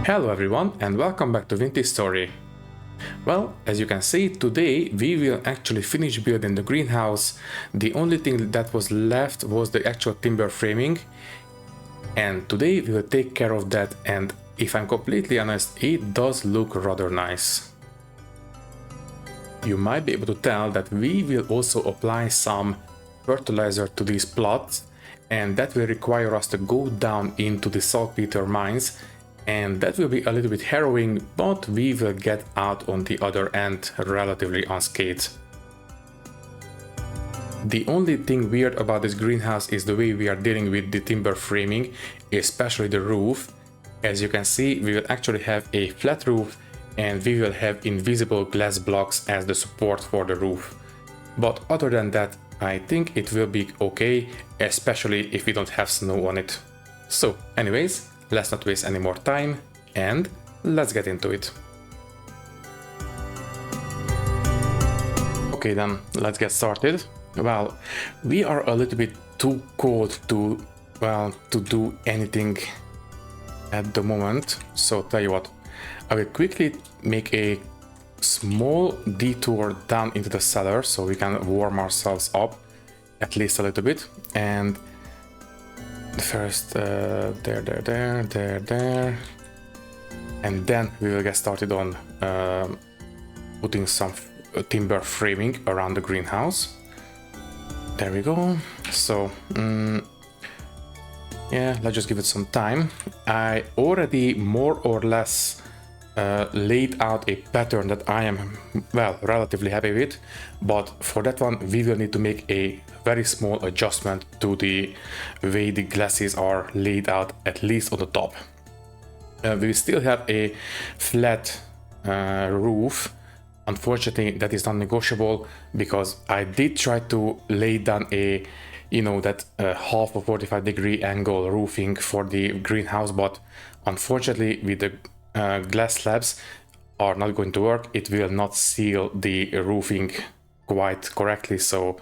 Hello everyone and welcome back to Vintage Story. Well, as you can see, today we will actually finish building the greenhouse. The only thing that was left was the actual timber framing, and today we will take care of that, and if I'm completely honest, it does look rather nice. You might be able to tell that we will also apply some fertilizer to these plots, and that will require us to go down into the saltpeter mines, and that will be a little bit harrowing, but we will get out on the other end relatively unscathed. The only thing weird about this greenhouse is the way we are dealing with the timber framing, especially the roof. As you can see, we will actually have a flat roof and we will have invisible glass blocks as the support for the roof. But other than that, I think it will be okay, especially if we don't have snow on it. So anyways, let's not waste any more time and let's get into it. Okay then, let's get started. Well, we are a little bit too cold to do anything at the moment. So tell you what, I will quickly make a small detour down into the cellar so we can warm ourselves up at least a little bit. And first there, and then we will get started on putting some timber framing around the greenhouse. There we go. So yeah, let's just give it some time. I already more or less laid out a pattern that I am, well, relatively happy with, but for that one we will need to make a very small adjustment to the way the glasses are laid out, at least on the top. We still have a flat roof. Unfortunately, that is non-negotiable because I did try to lay down a, that half a 45-degree angle roofing for the greenhouse, but unfortunately with the glass slabs are not going to work. It will not seal the roofing quite correctly, so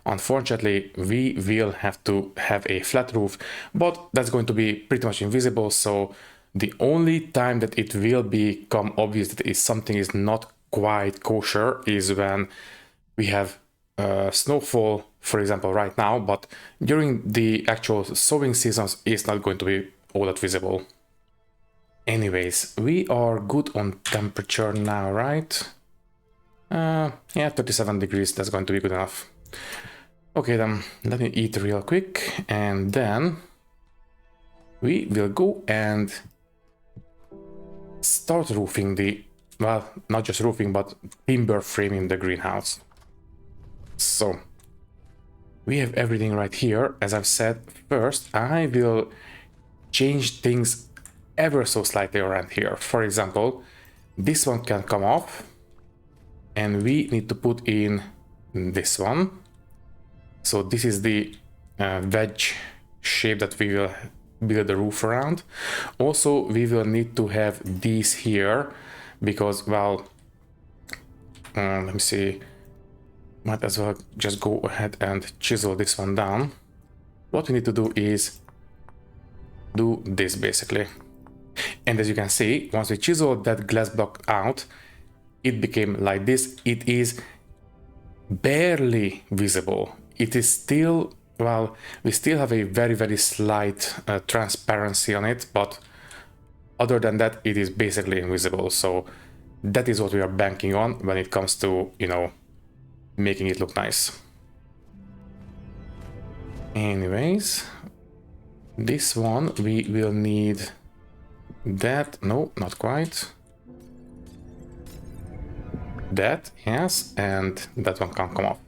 unfortunately we will have to have a flat roof, but that's going to be pretty much invisible. So the only time that it will become obvious that something is not quite kosher is when we have snowfall, for example, right now, but during the actual sowing seasons it's not going to be all that visible. Anyways, we are good on temperature now, right? Yeah, 37 degrees, that's going to be good enough. Okay then, let me eat real quick and then we will go and start roofing the, well, not just roofing, but timber framing the greenhouse. So we have everything right here. As I've said, first I will change things ever so slightly around here. For example, this one can come off and we need to put in this one. So this is the wedge shape that we will build the roof around. Also, we will need to have these here because, well, let me see, might as well just go ahead and chisel this one down. What we need to do is do this basically. And as you can see, once we chiseled that glass block out, it became like this. It is barely visible. It is still, well, we still have a very, very slight transparency on it, but other than that, it is basically invisible. So that is what we are banking on when it comes to, making it look nice. Anyways, this one we will need that. No, not quite. That, yes, and that one can't come off.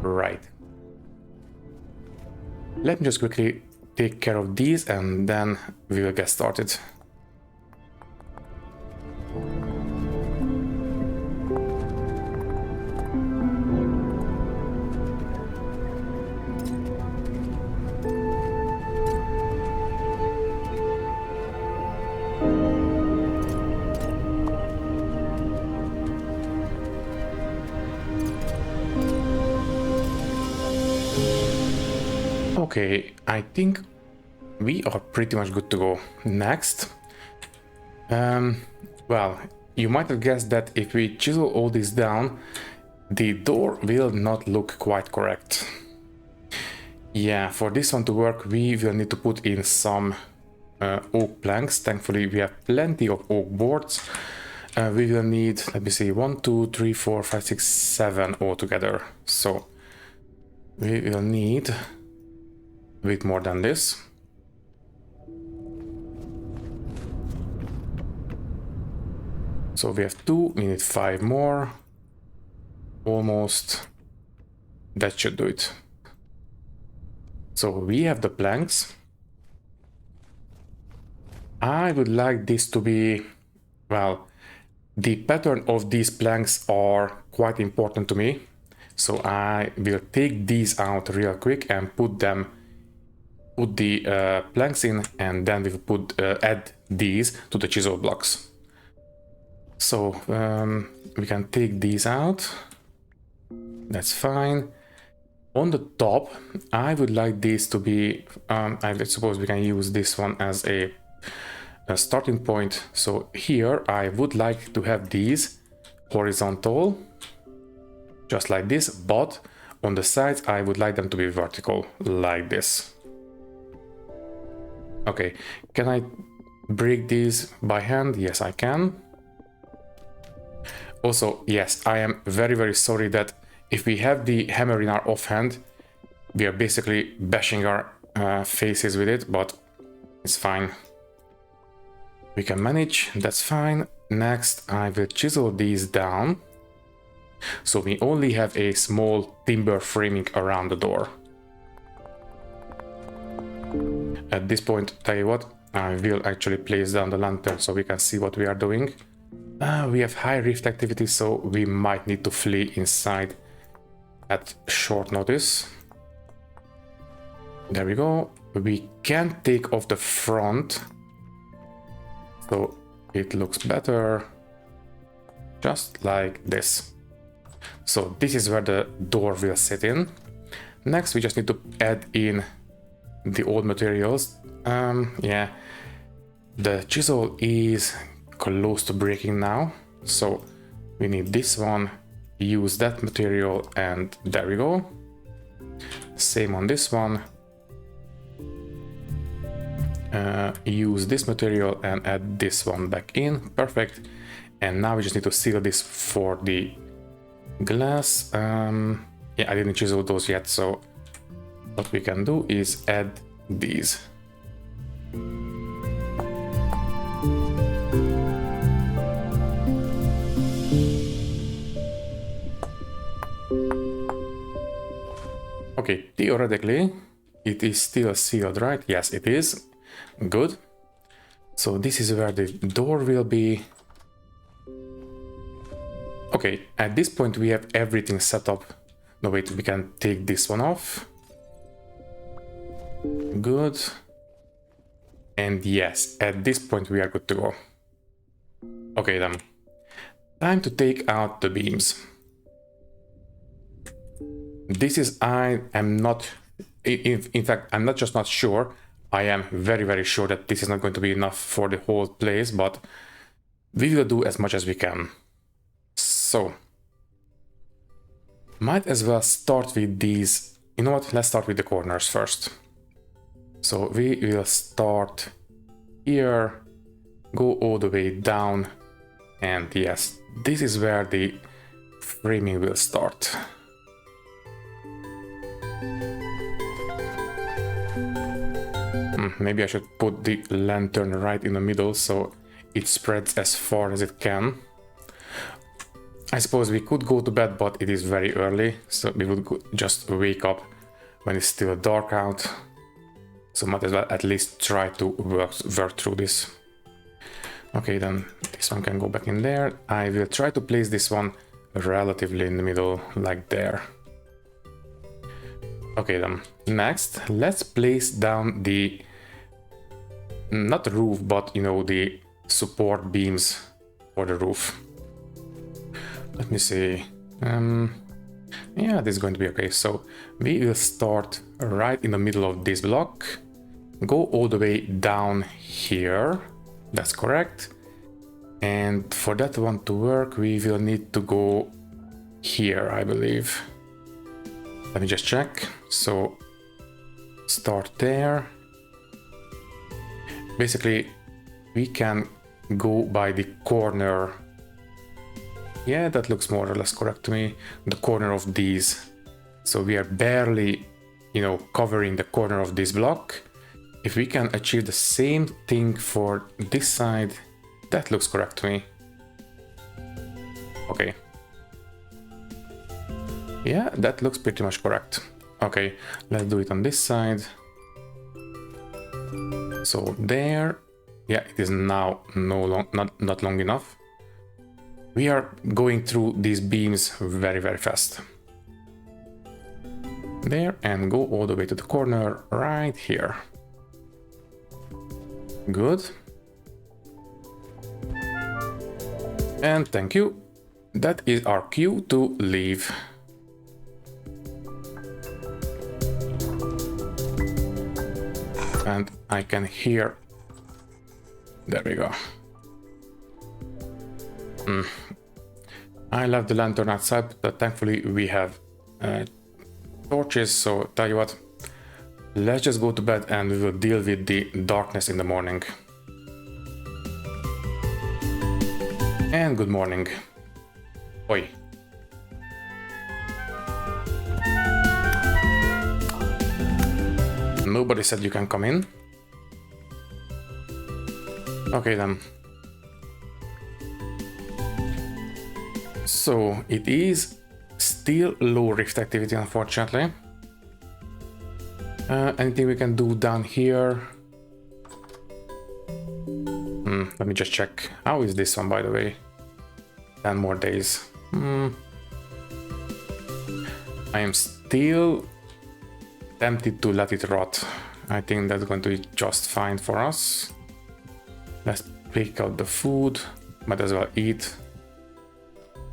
Right. Let me just quickly take care of these and then we will get started. Okay, I think we are pretty much good to go. Next, well, you might have guessed that if we chisel all this down, the door will not look quite correct. Yeah, for this one to work, we will need to put in some oak planks. Thankfully, we have plenty of oak boards. We will need, let me see, 1, 2, 3, 4, 5, 6, 7 altogether. So we will need a bit more than this. So we have 2, we need 5 more. Almost. That should do it. So we have the planks. I would like this to be, well, the pattern of these planks are quite important to me. So I will take these out real quick and put the planks in, and then we will add these to the chisel blocks. So we can take these out. That's fine. On the top, I would like this to be, I suppose we can use this one as a starting point. So here I would like to have these horizontal, just like this, but on the sides I would like them to be vertical, like this. Okay, can I break these by hand? Yes, I can. Also, yes, I am very, very sorry that if we have the hammer in our offhand, we are basically bashing our faces with it, but it's fine. We can manage, that's fine. Next, I will chisel these down. So we only have a small timber framing around the door. At this point, tell you what, I will actually place down the lantern so we can see what we are doing. We have high rift activity, so we might need to flee inside at short notice. There we go. We can take off the front, so it looks better, just like this. So this is where the door will sit in. Next, we just need to add in the old materials. Yeah, the chisel is close to breaking now, so we need this one, use that material, and there we go. Same on this one. Use this material and add this one back in. Perfect. And now we just need to seal this for the glass. Yeah, I didn't chisel those yet, so what we can do is add these. Okay, theoretically, it is still sealed, right? Yes, it is. Good. So this is where the door will be. Okay, at this point we have everything set up. No, wait, we can take this one off. Good. And yes, at this point we are good to go. Okay then. Time to take out the beams. This is, I am not, in fact, I'm not just not sure, I am very, very sure that this is not going to be enough for the whole place, but we will do as much as we can. So, might as well start with these. You know what, let's start with the corners first. So we will start here, go all the way down, and yes, this is where the framing will start. Maybe I should put the lantern right in the middle so it spreads as far as it can. I suppose we could go to bed, but it is very early, so we would just wake up when it's still dark out. So might as well at least try to work through this. Okay, then this one can go back in there. I will try to place this one relatively in the middle, like there. Okay then, next, let's place down the, not the roof, but you know, the support beams for the roof. Let me see. Yeah, this is going to be okay. So we will start right in the middle of this block. go all the way down here. That's correct. And for that one to work, we will need to go here, I believe. Let me just check. So start there. Basically, we can go by the corner. Yeah, that looks more or less correct to me. The corner of these. So we are barely, you know, covering the corner of this block. If we can achieve the same thing for this side, that looks correct to me. Okay. Yeah, that looks pretty much correct. Okay, let's do it on this side. So there, yeah, it is now not long enough. We are going through these beams very fast. There, and go all the way to the corner right here. Good. And thank you. That is our cue to leave. And I can hear. There we go. I left the lantern outside, but thankfully we have torches. So tell you what, let's just go to bed and we will deal with the darkness in the morning. And good morning. Oi. Nobody said you can come in. Okay then. So it is still low rift activity, unfortunately. Anything we can do down here? Let me just check. How is this one, by the way? 10 more days. I am still tempted to let it rot. I think that's going to be just fine for us. Let's pick out the food, might as well eat.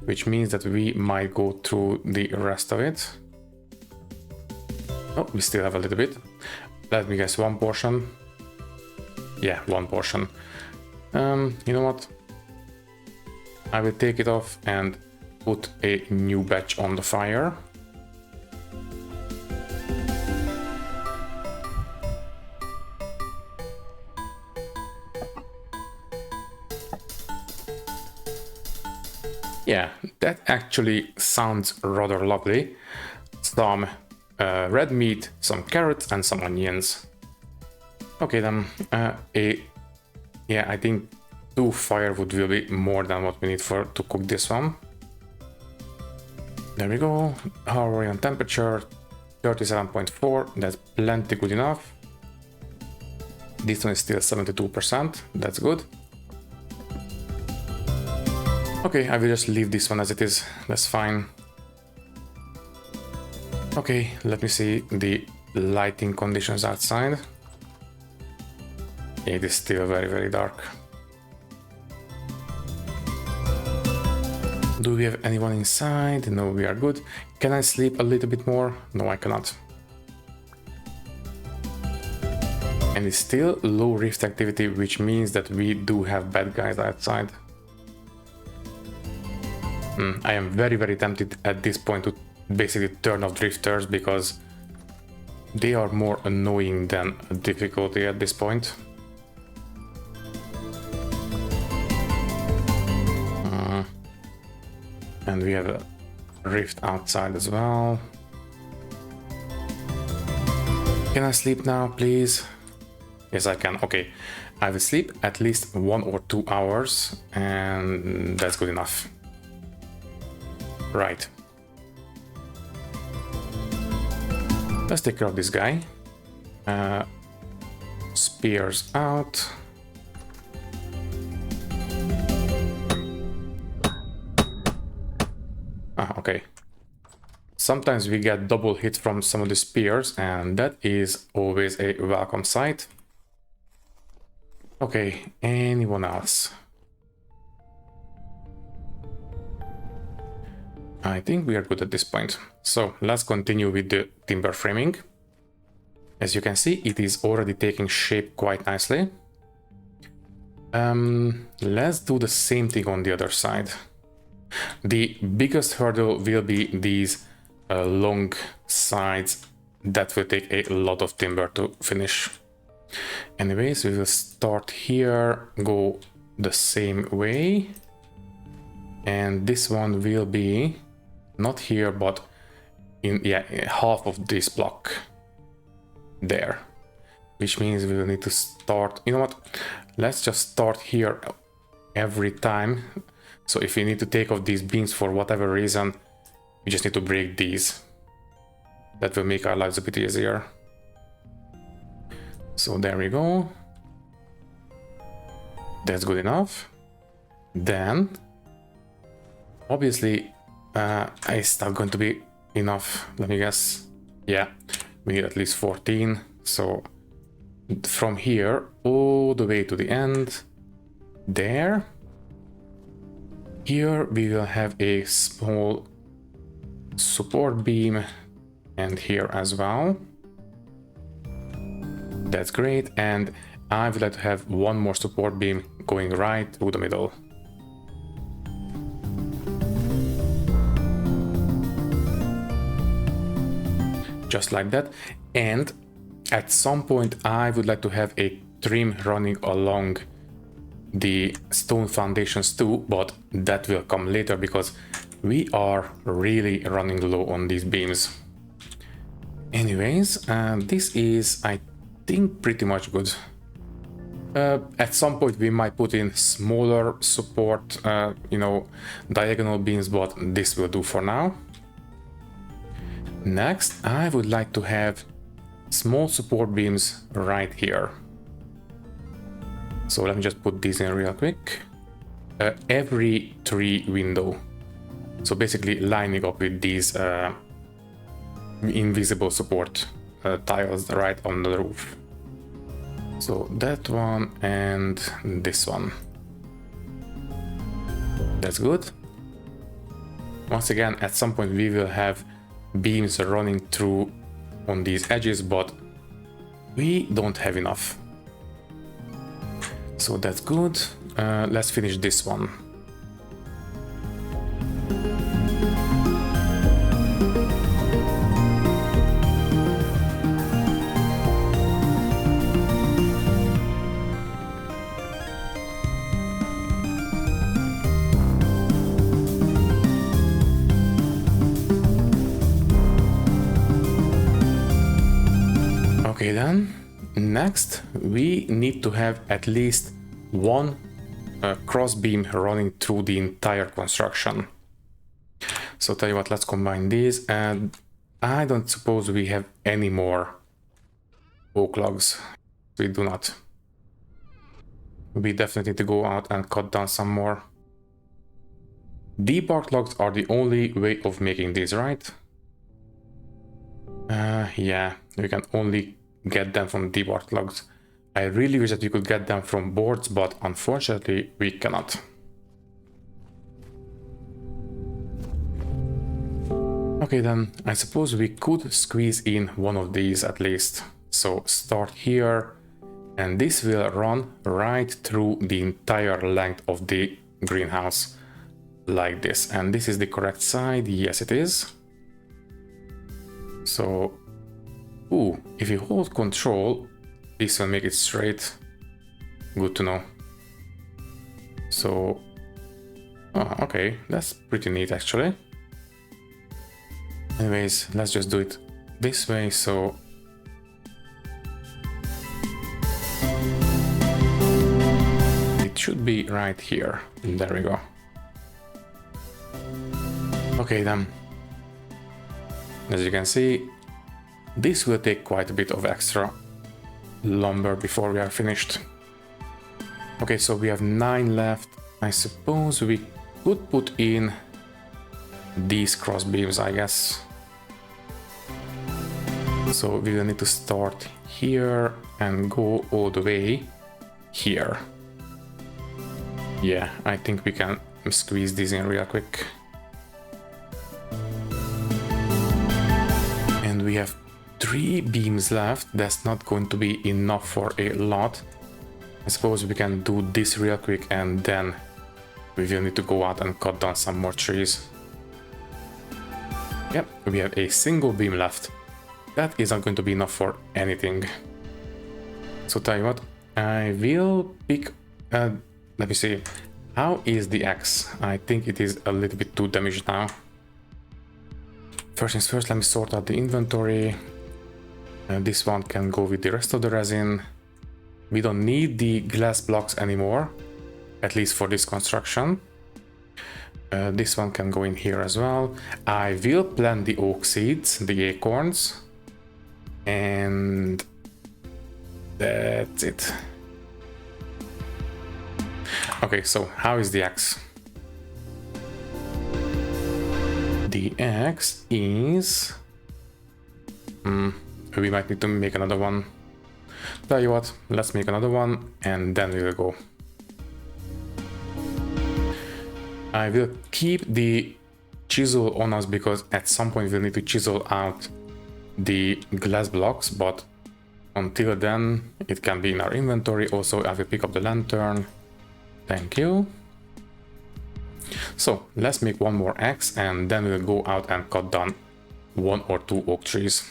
Which means that we might go through the rest of it. Oh, we still have a little bit. Let me guess, one portion. Yeah, one portion. You know what? I will take it off and put a new batch on the fire. Yeah, that actually sounds rather lovely. Some red meat, some carrots, and some onions. Okay then, yeah, I think 2 firewood will be more than what we need to cook this one. There we go. How are we on temperature? 37.4. That's plenty good enough. This one is still 72%. That's good. Okay, I will just leave this one as it is. That's fine. Okay, let me see the lighting conditions outside. It is still very dark. Do we have anyone inside? No, we are good. Can I sleep a little bit more? No, I cannot. And it's still low rift activity, which means that we do have bad guys outside. I am very tempted at this point to basically turn off drifters because they are more annoying than a difficulty at this point. And we have a rift outside as well. Can I sleep now, please? Yes, I can. Okay, I will sleep at least 1 or 2 hours, and that's good enough. Right. Let's take care of this guy. Spears out. Okay. Sometimes we get double hit from some of the spears, and that is always a welcome sight. Okay, anyone else? I think we are good at this point. So let's continue with the timber framing. As you can see, it is already taking shape quite nicely. Let's do the same thing on the other side. The biggest hurdle will be these long sides that will take a lot of timber to finish. Anyways, we will start here, go the same way, and this one will be not here but in half of this block there, which means we will need to start, you know what, let's just start here every time. So if we need to take off these beams for whatever reason, we just need to break these. That will make our lives a bit easier. So there we go. That's good enough. Then, obviously, it's not going to be enough. Let me guess. Yeah, we need at least 14. So from here all the way to the end, there. Here we will have a small support beam, and here as well. That's great, and I would like to have one more support beam going right through the middle. Just like that, and at some point I would like to have a trim running along the stone foundations too, but that will come later because we are really running low on these beams. Anyways, this is, I think, pretty much good. At some point we might put in smaller support, diagonal beams, but this will do for now. Next, I would like to have small support beams right here. So let me just put these in real quick. Every 3 window. So basically lining up with these invisible support tiles right on the roof. So that one and this one. That's good. Once again, at some point we will have beams running through on these edges, but we don't have enough. So that's good. Let's finish this one. Okay then, next we need to have at least one cross beam running through the entire construction. So tell you what, let's combine these, and I don't suppose we have any more oak logs. We do not. We definitely need to go out and cut down some more. Debarked logs are the only way of making these, right? Yeah, we can only get them from debarked logs. I really wish that we could get them from boards, but unfortunately we cannot. Okay then, I suppose we could squeeze in one of these at least. So start here, and this will run right through the entire length of the greenhouse like this. And this is the correct side. Yes, it is. So, if you hold control, this will make it straight. Good to know. So, okay, that's pretty neat actually. Anyways, let's just do it this way. So, it should be right here. There we go. Okay then. As you can see, this will take quite a bit of extra lumber before we are finished. Okay, so we have 9 left. I suppose we could put in these cross beams, I guess. So we will need to start here and go all the way here. Yeah, I think we can squeeze these in real quick. And we have 3 beams left. That's not going to be enough for a lot. I suppose we can do this real quick and then we will need to go out and cut down some more trees. Yep, we have a single beam left. That isn't going to be enough for anything. So tell you what, I will pick, let me see, how is the axe? I think it is a little bit too damaged now. First things first, let me sort out the inventory. This one can go with the rest of the resin. We don't need the glass blocks anymore, at least for this construction. This one can go in here as well. I will plant the oak seeds, the acorns, and that's it. Okay, so how is the axe? The axe is... we might need to make another one. Tell you what, let's make another one and then we will go. I will keep the chisel on us because at some point we'll need to chisel out the glass blocks, but until then it can be in our inventory. Also, I will pick up the lantern. Thank you. So let's make one more axe and then we'll go out and cut down 1 or 2 oak trees.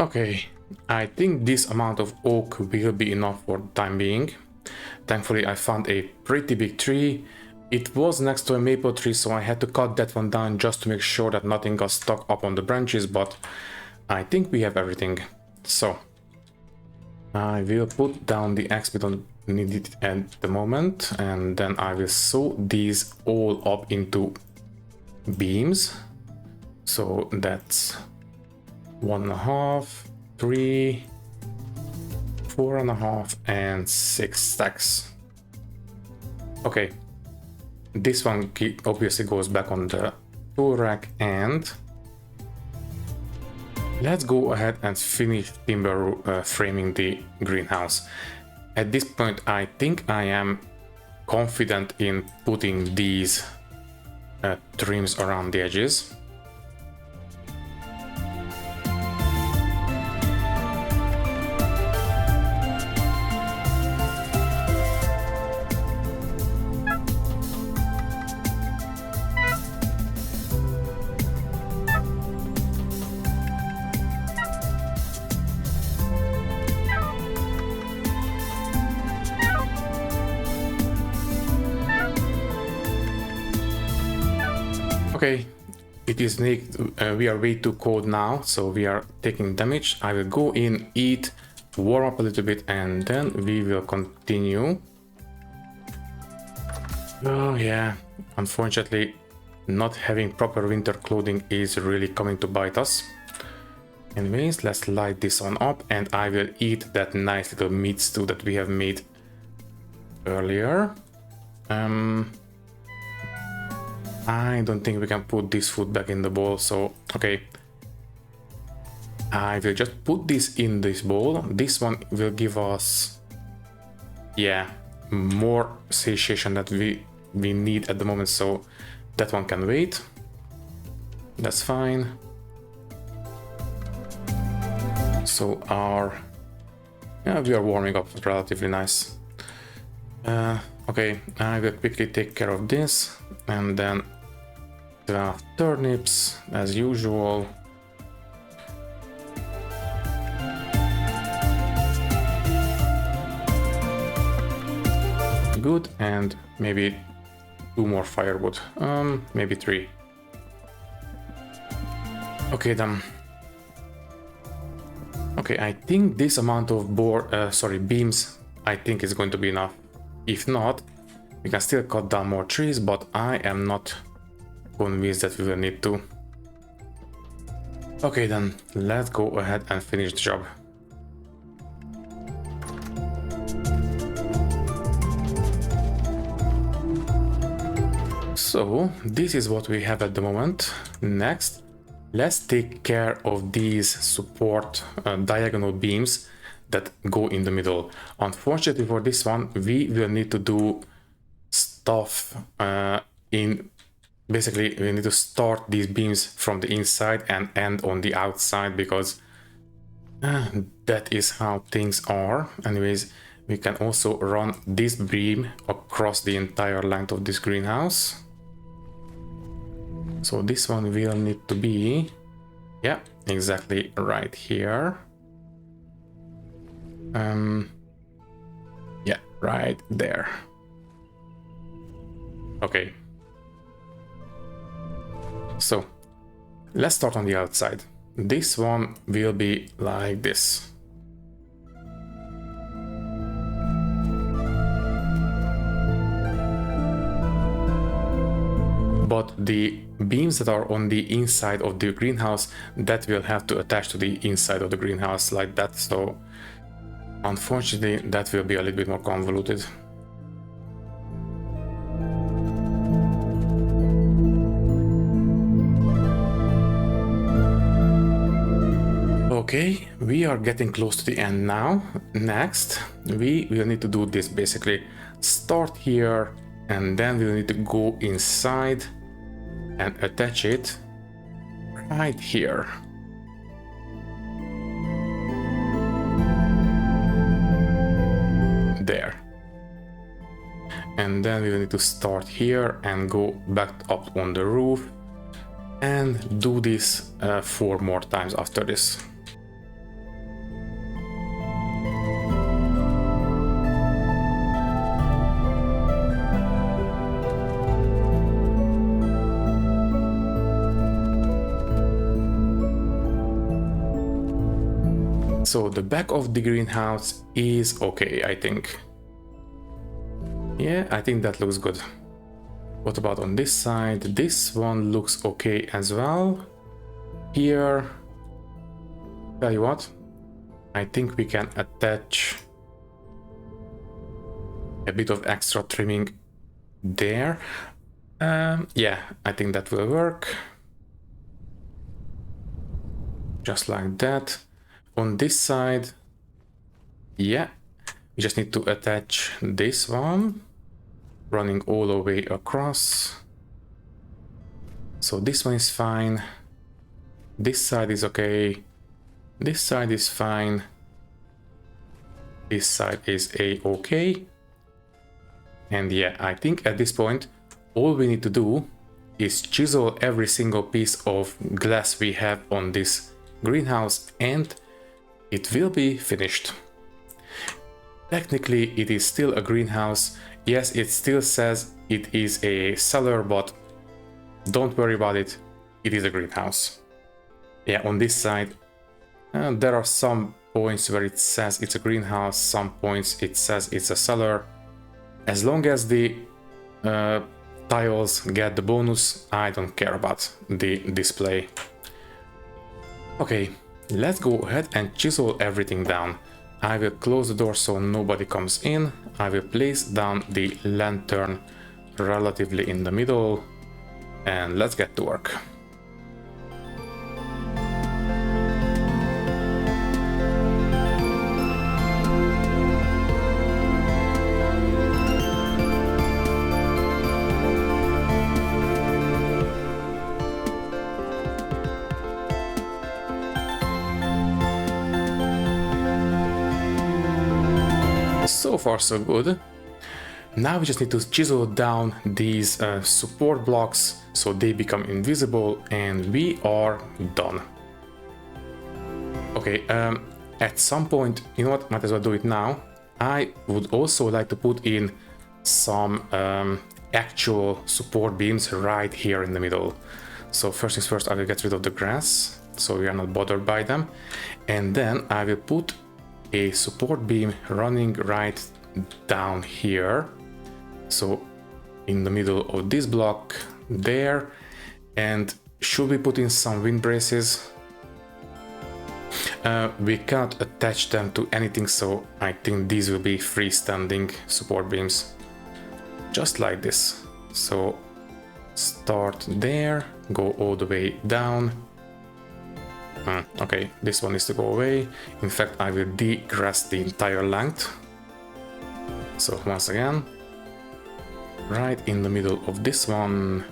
Okay, I think this amount of oak will be enough for the time being. Thankfully, I found a pretty big tree. It was next to a maple tree, so I had to cut that one down just to make sure that nothing got stuck up on the branches, but I think we have everything. So, I will put down the axe, we don't need it at the moment, and then I will sew these all up into beams. So that's 1.5, 3, 4.5, and 6 stacks. Okay, this one obviously goes back on the tool rack, and let's go ahead and finish timber framing the greenhouse. At this point, I think I am confident in putting these trims around the edges. Okay, it is we are way too cold now, so we are taking damage. I will go in, eat, warm up a little bit, and then we will continue. Oh yeah, unfortunately, not having proper winter clothing is really coming to bite us. Anyways, let's light this one up, and I will eat that nice little meat stew that we have made I don't think we can put this food back in the bowl, so okay. I will just put this in this bowl. This one will give us, yeah, more satiation that we need at the moment, so that one can wait. That's fine. So we are warming up relatively nice. Okay, I will quickly take care of this, and then 12 turnips as usual. Good, and maybe 2 more firewood, maybe 3. Okay then. Okay, I think this amount of beams, I think is going to be enough. If not, we can still cut down more trees, but I am not convinced that we will need to. Okay then, let's go ahead and finish the job. So this is what we have at the moment. Next, let's take care of these support diagonal beams that go in the middle. Unfortunately for this one, we will need to do stuff basically we need to start these beams from the inside and end on the outside, because that is how things are. Anyways, we can also run this beam across the entire length of this greenhouse. So this one will need to be, yeah, exactly right here. Yeah, right there. Okay. So let's start on the outside. This one will be like this. But the beams that are on the inside of the greenhouse, that will have to attach to the inside of the greenhouse like that. So unfortunately, that will be a little bit more convoluted. Okay, we are getting close to the end now. Next, we will need to do this basically. Start here, and then we'll need to go inside and attach it right here. There. And then we will need to start here and go back up on the roof and do this 4 more times after this. So the back of the greenhouse is okay, I think. Yeah, I think that looks good. What about on this side? This one looks okay as well. Here, tell you what, I think we can attach a bit of extra trimming there. Yeah, I think that will work. Just like that. On this side, yeah, we just need to attach this one, running all the way across. So this one is fine. This side is okay. This side is fine. This side is a-okay. And yeah, I think at this point, all we need to do is chisel every single piece of glass we have on this greenhouse, and it will be finished. Technically, it is still a greenhouse. Yes, it still says it is a cellar, but don't worry about it. It is a greenhouse. Yeah, on this side, there are some points where it says it's a greenhouse, some points it says it's a cellar. As long as the tiles get the bonus, I don't care about the display. Okay, let's go ahead and chisel everything down. I will close the door so nobody comes in. I will place down the lantern relatively in the middle. and let's get to work. So far so good. Now we just need to chisel down these support blocks so they become invisible, and we are done. Okay, at some point, you know what, might as well do it now. I would also like to put in some actual support beams right here in the middle. So first things first, I will get rid of the grass so we are not bothered by them, and then I will put a support beam running right down here, so in the middle of this block there. And should we put in some wind braces? We can't attach them to anything, so I think these will be freestanding support beams, just like this. So start there, go all the way down. Okay, this one needs to go away. In fact, I will degrass the entire length. So once again, right in the middle of this one,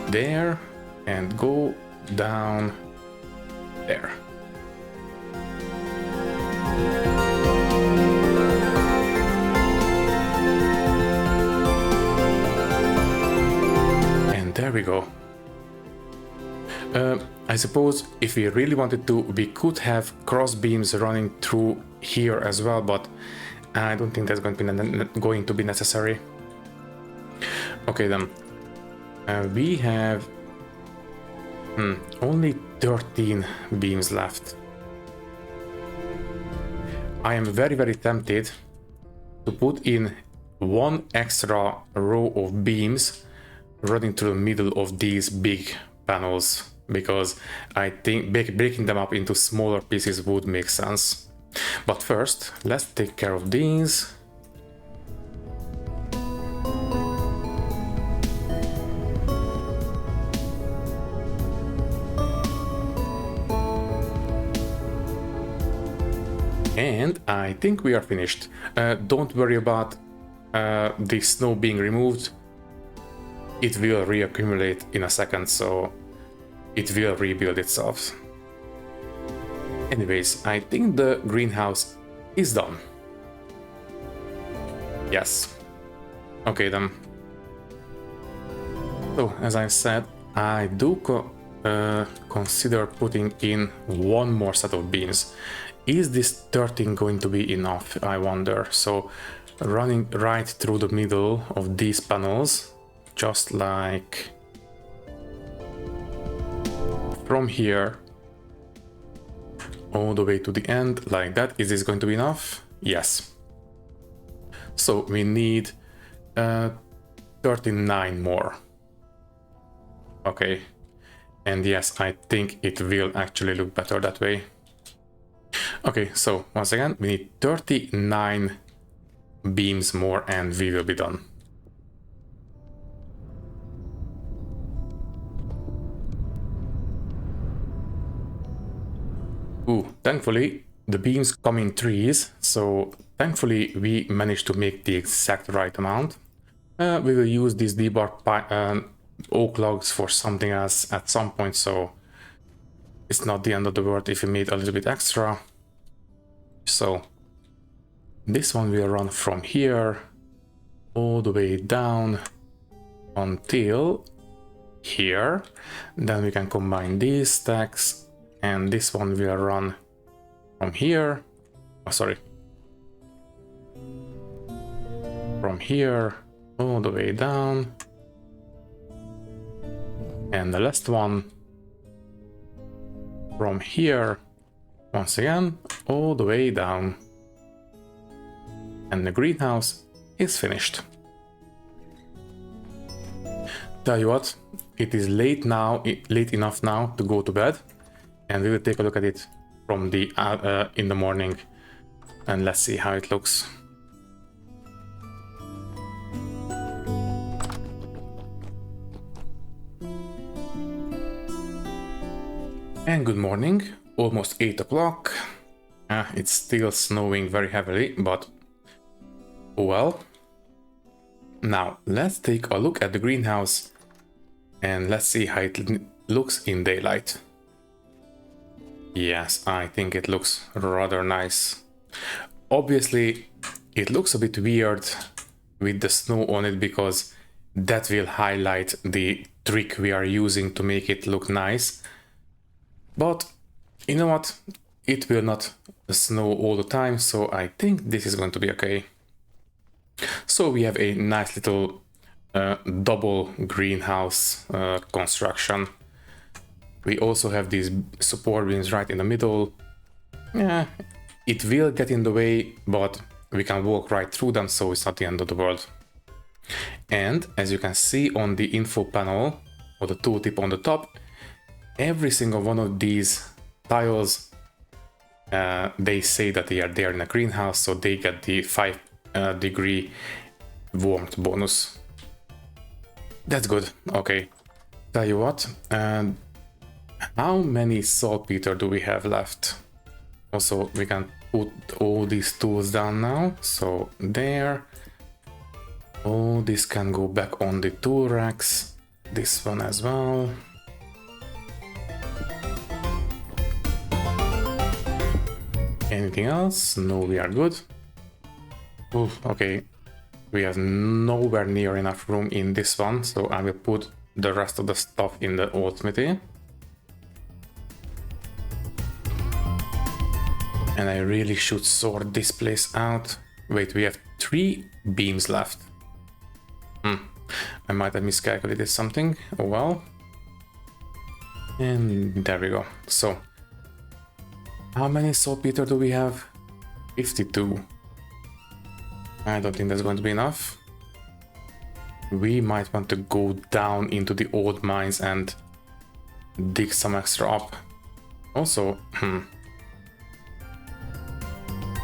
there, and go down there. And there we go. I suppose if we really wanted to, we could have cross beams running through here as well, but I don't think that's going to be necessary. Okay then, we have only 13 beams left. I am very tempted to put in one extra row of beams running through the middle of these big panels, because I think breaking them up into smaller pieces would make sense. But first, let's take care of these. And I think we are finished. Don't worry about the snow being removed. It will reaccumulate in a second, so it will rebuild itself. Anyways, I think the greenhouse is done. Yes. Okay then. So, as I said, I do consider putting in one more set of beams. Is this 13 going to be enough, I wonder? So, running right through the middle of these panels, just like from here all the way to the end, like that. Is this going to be enough? Yes. So we need 39 more. Okay. And yes, I think it will actually look better that way. Okay, so once again, we need 39 beams more and we will be done. Ooh, thankfully the beams come in threes, so thankfully we managed to make the exact right amount. We will use these debark oak logs for something else at some point, so it's not the end of the world if we made a little bit extra. So this one will run from here all the way down until here. Then we can combine these stacks. And this one will run from here, from here all the way down. And the last one from here, once again, all the way down. And the greenhouse is finished. Tell you what, it is late enough now to go to bed. And we will take a look at it from the in the morning, and let's see how it looks. And good morning, almost 8 o'clock. It's still snowing very heavily, but oh well. Now let's take a look at the greenhouse and let's see how it looks in daylight. Yes, I think it looks rather nice. Obviously, it looks a bit weird with the snow on it because that will highlight the trick we are using to make it look nice. But you know what? It will not snow all the time, so I think this is going to be okay. So we have a nice little double greenhouse construction. We also have these support beams right in the middle. Yeah, it will get in the way, but we can walk right through them, so it's not the end of the world. And as you can see on the info panel, or the tooltip on the top, every single one of these tiles, they say that they are there in a greenhouse, so they get the 5 degree warmth bonus. That's good. Okay, tell you what, how many saltpeter do we have left? Also, we can put all these tools down now, so there. All this can go back on the tool racks, this one as well. Anything else? No, we are good. Oof, okay, we have nowhere near enough room in this one, so I will put the rest of the stuff in the old smithy. And I really should sort this place out. Wait, we have 3 beams left. I might have miscalculated something. Oh well. And there we go. So, how many saltpeter do we have? 52. I don't think that's going to be enough. We might want to go down into the old mines and dig some extra up. Also,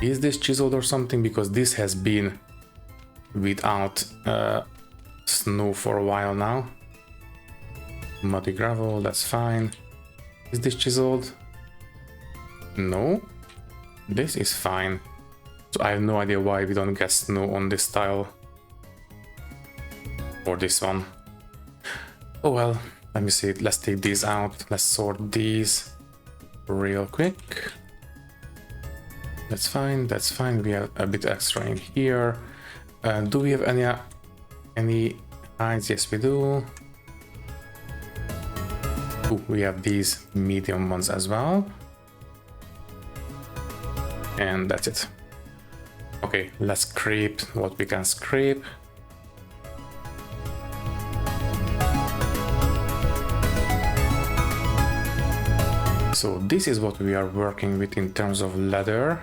is this chiseled or something? Because this has been without snow for a while now. Muddy gravel, that's fine. Is this chiseled? No, this is fine. So I have no idea why we don't get snow on this tile. Or this one. Oh well, let me see. Let's take these out. Let's sort these real quick. That's fine, that's fine. We have a bit extra in here. Do we have any hides? Yes, we do. Ooh, we have these medium ones as well. And that's it. Okay, let's scrape what we can scrape. So this is what we are working with in terms of leather.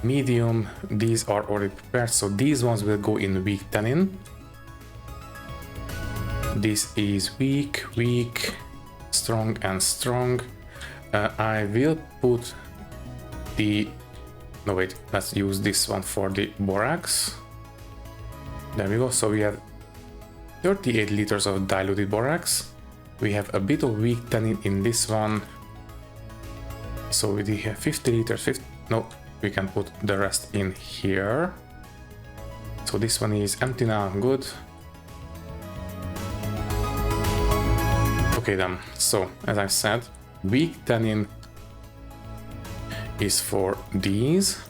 Medium, these are already prepared, so these ones will go in weak tannin. This is weak, weak, strong and strong. I will put the... No wait, let's use this one for the borax. There we go, so we have 38 liters of diluted borax. We have a bit of weak tannin in this one. So we have 50 liters, no, we can put the rest in here. So this one is empty now, good. Okay then, so as I said, weak tannin is for these.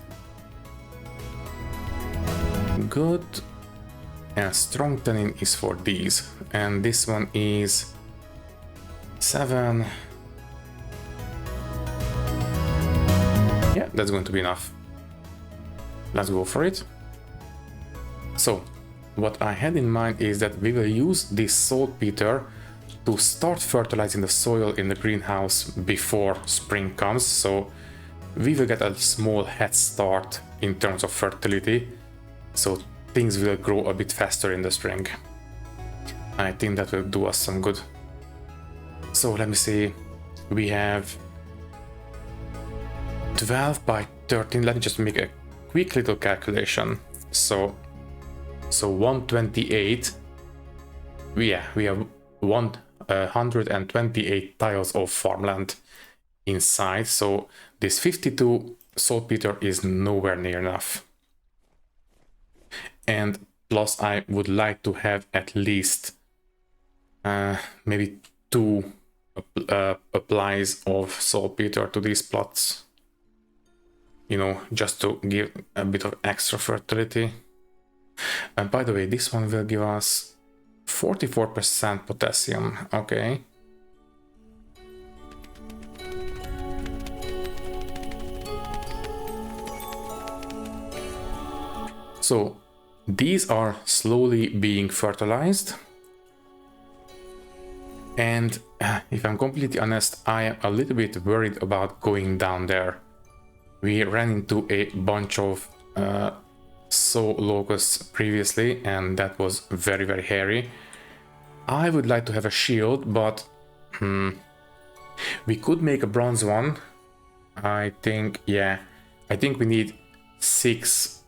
Good. And strong tannin is for these. And this one is 7. Yeah, that's going to be enough. Let's go for it. So, what I had in mind is that we will use this saltpeter to start fertilizing the soil in the greenhouse before spring comes. So, we will get a small head start in terms of fertility. So, things will grow a bit faster in the spring. I think that will do us some good. So, let me see. We have 12 by 13. Let me just make a quick little calculation. So 128. Yeah, we have 128 tiles of farmland inside, so this 52 saltpeter is nowhere near enough. And plus I would like to have at least maybe 2 applies of saltpeter to these plots, you know, just to give a bit of extra fertility. And by the way, this one will give us 44% potassium. Okay. So these are slowly being fertilized. And if I'm completely honest, I am a little bit worried about going down there. We ran into a bunch of sow locusts previously, and that was very, very hairy. I would like to have a shield, but we could make a bronze one. I think, yeah, I think we need 6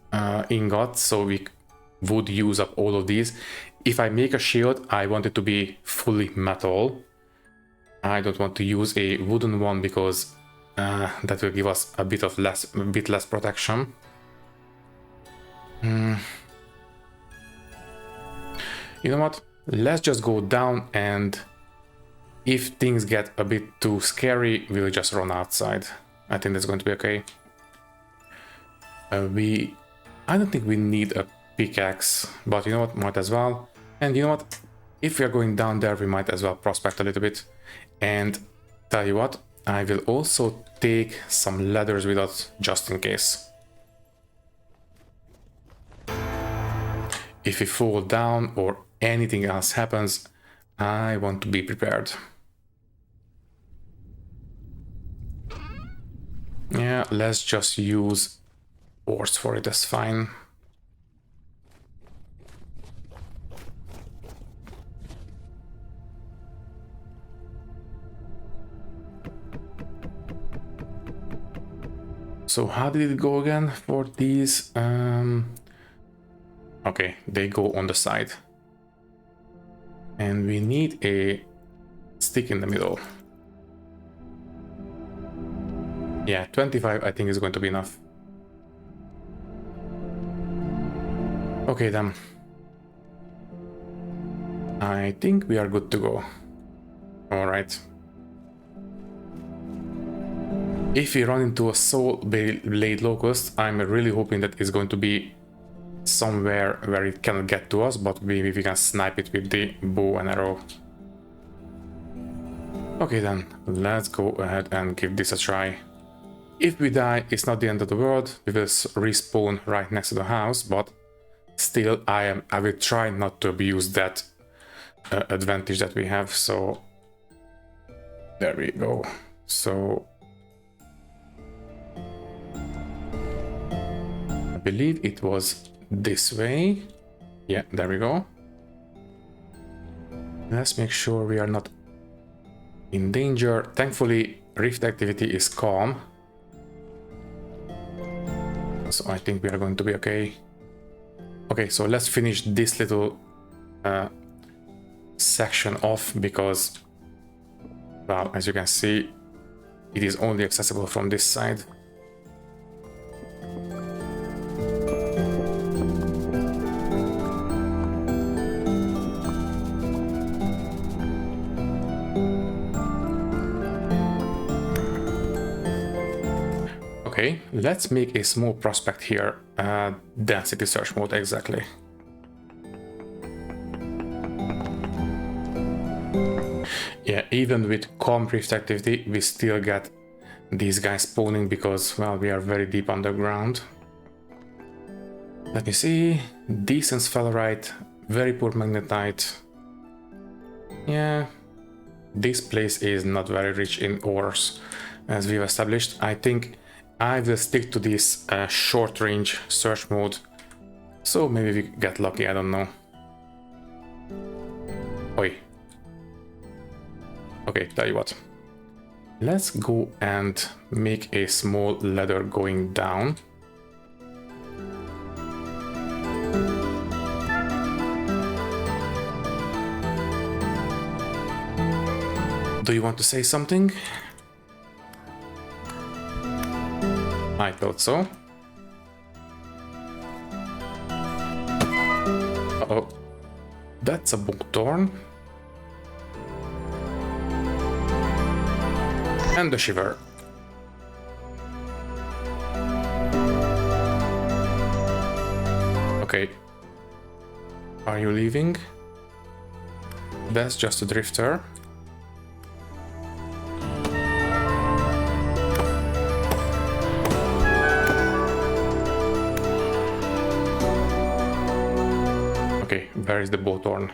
ingots, so we would use up all of these. If I make a shield, I want it to be fully metal. I don't want to use a wooden one because that will give us a bit less protection. You know what? Let's just go down, and if things get a bit too scary, we'll just run outside. I think that's going to be okay. I don't think we need a pickaxe, but you know what? Might as well. And you know what? If we are going down there, we might as well prospect a little bit. And tell you what, I will also take some ladders with us just in case. If we fall down or anything else happens, I want to be prepared. Yeah, let's just use ores for it, that's fine. So how did it go again for these? Okay, they go on the side. And we need a stick in the middle. Yeah, 25 I think is going to be enough. Okay then. I think we are good to go. Alright. If we run into a soul blade locust, I'm really hoping that it's going to be somewhere where it cannot get to us, but maybe we can snipe it with the bow and arrow. Okay then, let's go ahead and give this a try. If we die, it's not the end of the world. We will respawn right next to the house, but still I will try not to abuse that advantage that we have. So there we go. So I believe it was this way. Yeah, there we go. Let's make sure we are not in danger. Thankfully, rift activity is calm. So I think we are going to be okay. Okay, so let's finish this little section off because, well, as you can see, it is only accessible from this side. Okay, let's make a small prospect here. Density search mode, exactly. Yeah, even with calm rift activity, we still get these guys spawning because, well, we are very deep underground. Let me see. Decent sphalerite, very poor magnetite. Yeah, this place is not very rich in ores, as we've established. I think I will stick to this short range search mode, so maybe we get lucky, I don't know. Oi. Okay, tell you what. Let's go and make a small ladder going down. Do you want to say something? I thought so. Uh-oh. That's a buckthorn. And the shiver. Okay. Are you leaving? That's just a drifter. Okay, where is the buckthorn?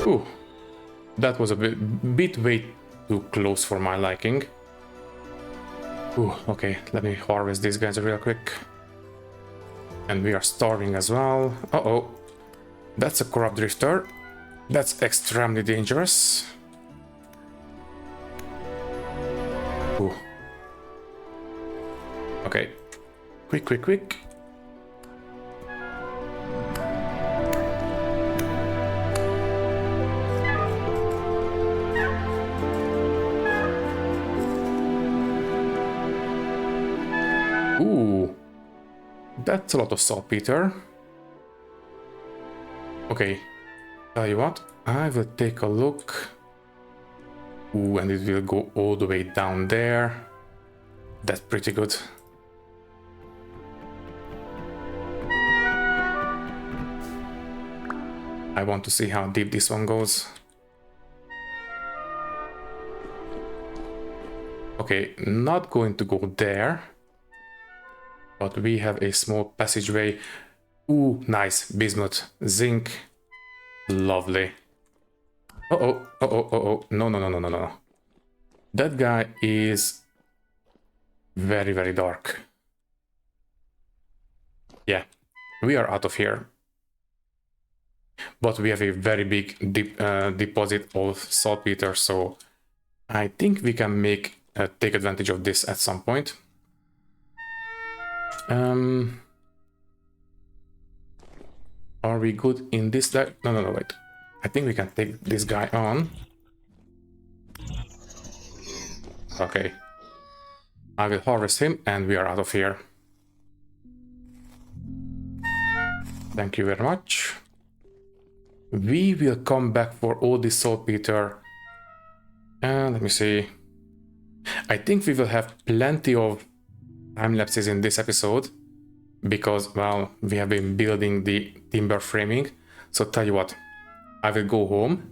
Ooh, that was a bit way too close for my liking. Ooh, okay, let me harvest these guys real quick. And we are starving as well. Uh-oh, that's a corrupt drifter. That's extremely dangerous. Ooh. Okay, quick. Ooh, that's a lot of saltpeter. Okay, tell you what, I will take a look. Ooh, and it will go all the way down there. That's pretty good. I want to see how deep this one goes. Okay, not going to go there. But we have a small passageway. Ooh, nice. Bismuth. Zinc. Lovely. Uh-oh. No. That guy is very, very dark. Yeah, we are out of here. But we have a very big deposit of saltpeter, so I think we can take advantage of this at some point. Are we good in this? No, wait. I think we can take this guy on. Okay. I will harvest him and we are out of here. Thank you very much. We will come back for all this saltpeter. Let me see. I think we will have plenty of time lapses in this episode because, well, we have been building the timber framing. So tell you what, I will go home,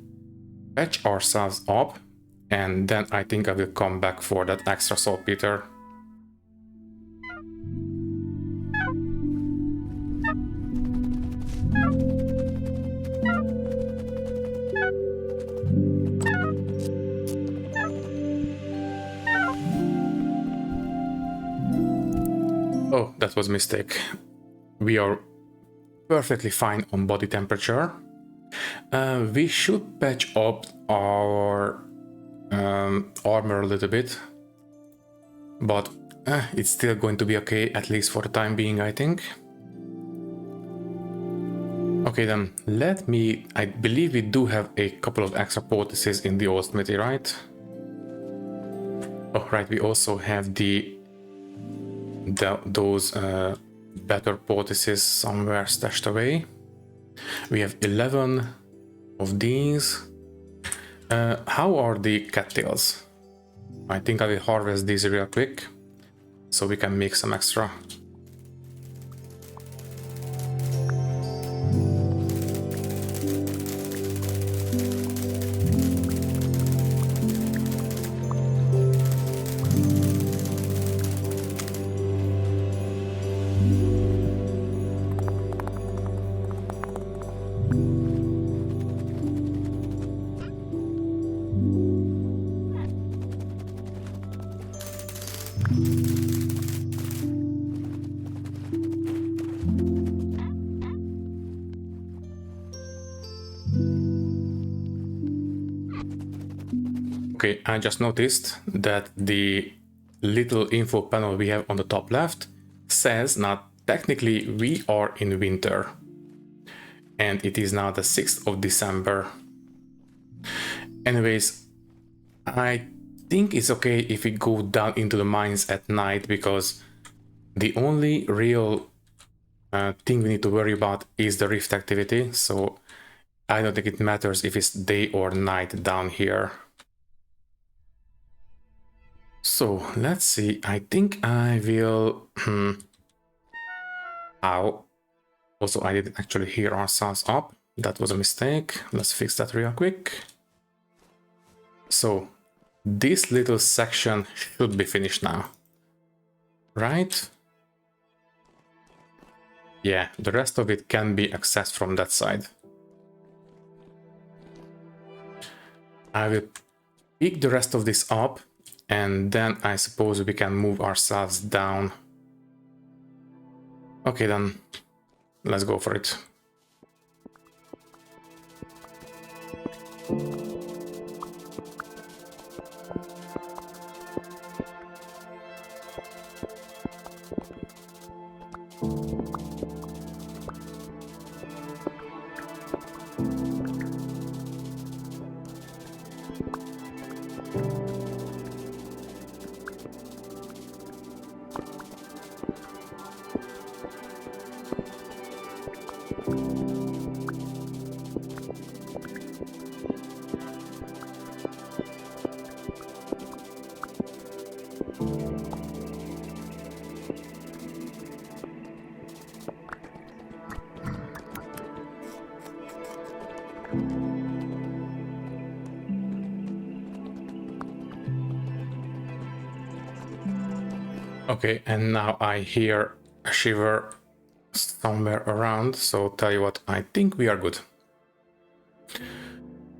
patch ourselves up, and then I think I will come back for that extra saltpeter. Oh, that was a mistake. We are perfectly fine on body temperature. We should patch up our armor a little bit, but it's still going to be okay, at least for the time being, I think. Okay then, I believe we do have a couple of extra poultices in the old smithy, right? Oh, right, we also have those better poultices somewhere stashed away. We have 11 of these. How are the cattails? I think I will harvest these real quick so we can make some extra. Okay, I just noticed that the little info panel we have on the top left says now technically we are in winter. And it is now the 6th of December. Anyways, I think it's okay if we go down into the mines at night, because the only real thing we need to worry about is the rift activity. So I don't think it matters if it's day or night down here. So let's see. I think I will... Ow. Also, I didn't actually hear ourselves up. That was a mistake. Let's fix that real quick. So this little section should be finished now, right? Yeah, the rest of it can be accessed from that side. I will pick the rest of this up, and then I suppose we can move ourselves down. Okay, then let's go for it. Okay, and now I hear a shiver somewhere around, so tell you what, I think we are good.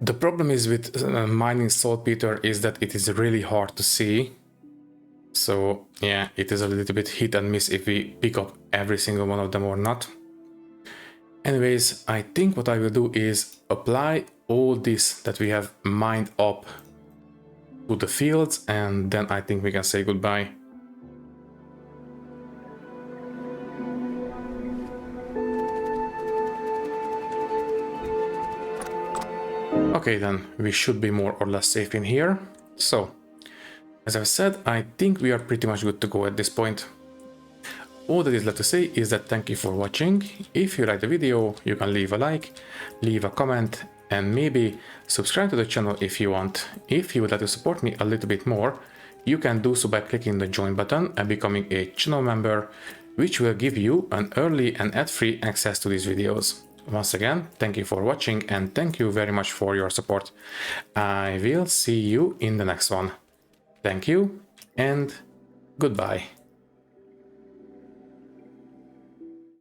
The problem is with mining saltpeter is that it is really hard to see. So yeah, it is a little bit hit and miss if we pick up every single one of them or not. Anyways, I think what I will do is apply all this that we have mined up to the fields, and then I think we can say goodbye. Okay, then we should be more or less safe in here. So, as I've said, I think we are pretty much good to go at this point. All that is left to say is that thank you for watching. If you liked the video, you can leave a like, leave a comment, and maybe subscribe to the channel if you want. If you would like to support me a little bit more, you can do so by clicking the join button and becoming a channel member, which will give you an early and ad-free access to these videos. Once again, thank you for watching, and thank you very much for your support. I will see you in the next one. Thank you and goodbye.